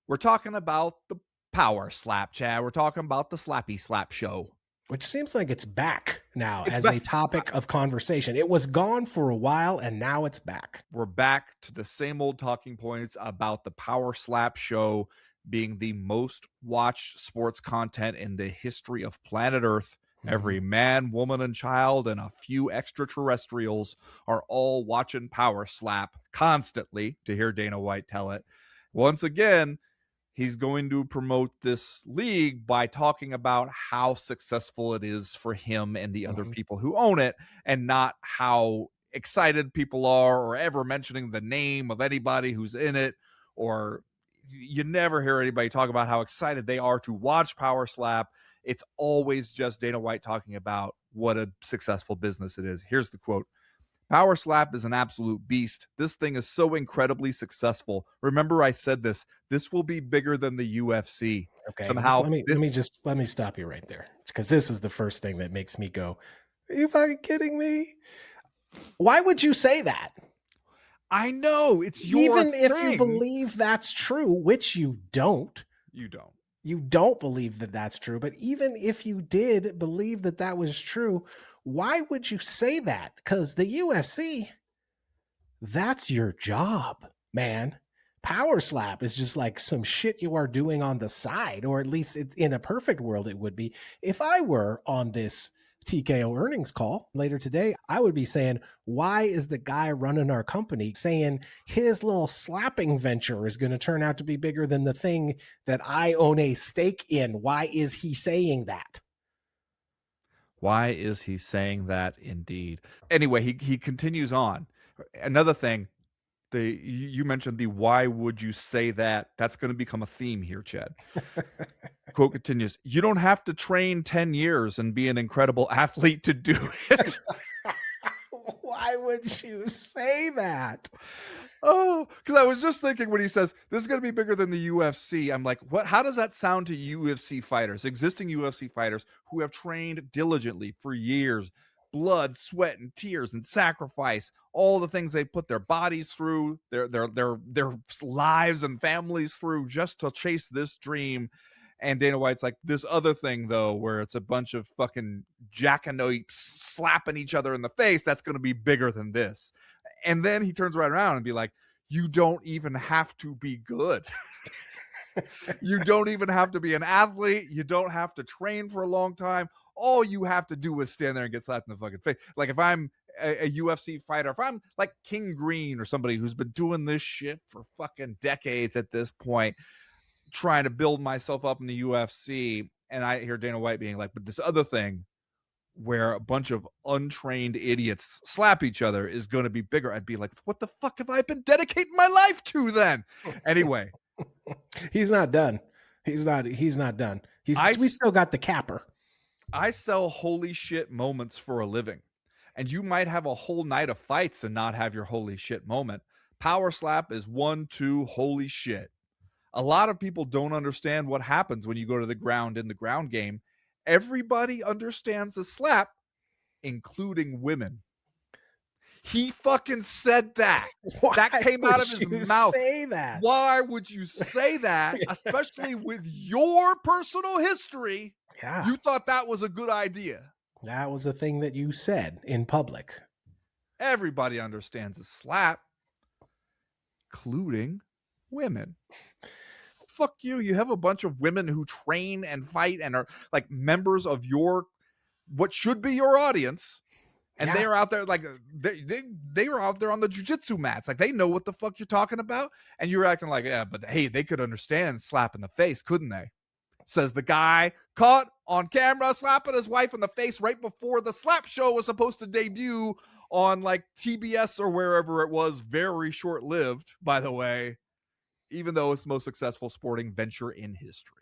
We're talking about the power slap, Chad. We're talking about the slappy slap show. Which seems like it's back now It's as back. a topic of conversation. It was gone for a while, and now it's back. We're back to the same old talking points about the power slap show being the most watched sports content in the history of planet Earth. Every Mhm. man, woman, and child, and a few extraterrestrials are all watching Power Slap constantly to hear Dana White tell it. Once again, he's going to promote this league by talking about how successful it is for him and the other Mhm. people who own it, and not how excited people are or ever mentioning the name of anybody who's in it. Or you never hear anybody talk about how excited they are to watch Power Slap. It's always just Dana White talking about what a successful business it is. Here's the quote: Power Slap is an absolute beast. This thing is so incredibly successful. Remember, I said this. This will be bigger than the UFC. Okay, Somehow, let me stop you right there because this is the first thing that makes me go, "Are you fucking kidding me?" Why would you say that? I know it's your Even if you thing. believe that's true, which you don't. You don't. You don't believe that that's true, but even if you did believe that that was true, why would you say that? Because the UFC, that's your job, man. Power slap is just like some shit you are doing on the side, or at least in a perfect world, it would be. If I were on this TKO earnings call later today, I would be saying, why is the guy running our company saying his little slapping venture is going to turn out to be bigger than the thing that I own a stake in? Why is he saying that? Why is he saying that? Indeed. Anyway, he continues on. Another thing, you mentioned the why would you say that? That's going to become a theme here, Chad. Quote continues, you don't have to train 10 years and be an incredible athlete to do it. Why would you say that? Oh, because I was just thinking when he says this is going to be bigger than the UFC, I'm like, what? How does that sound to UFC fighters, existing UFC fighters who have trained diligently for years, blood, sweat, and tears, and sacrifice, all the things they put their bodies through, their lives and families through, just to chase this dream. And Dana White's like, this other thing though, where it's a bunch of fucking jackanapes slapping each other in the face, that's going to be bigger than this. And then he turns right around and be like, you don't even have to be good. You don't even have to be an athlete. You don't have to train for a long time. All you have to do is stand there and get slapped in the fucking face. Like if I'm a UFC fighter, if I'm like King Green or somebody who's been doing this shit for fucking decades at this point, trying to build myself up in the UFC, and I hear Dana White being like, but this other thing where a bunch of untrained idiots slap each other is going to be bigger, I'd be like, what the fuck have I been dedicating my life to then? Anyway, He's not done. He's not done. I We still got the capper. I sell holy shit moments for a living. And you might have a whole night of fights and not have your holy shit moment. Power slap is 1, 2, holy shit. A lot of people don't understand what happens when you go to the ground in the ground game. Everybody understands a slap, including women. He fucking said that. That Why came out would of his you mouth. say that? Why would you say that? Especially with your personal history. Yeah, You thought that was a good idea. that was a thing that you said in public. Everybody understands a slap, including women. Fuck you. You have a bunch of women who train and fight and are like members of your what should be your audience. And Yeah, they are out there like they are out there on the jujitsu mats. Like they know what the fuck you're talking about. And you're acting like, yeah, but hey, they could understand slap in the face, couldn't they? Says the guy caught on camera slapping his wife in the face right before the slap show was supposed to debut on like TBS or wherever it was. Very short lived, by the way, even though it's the most successful sporting venture in history.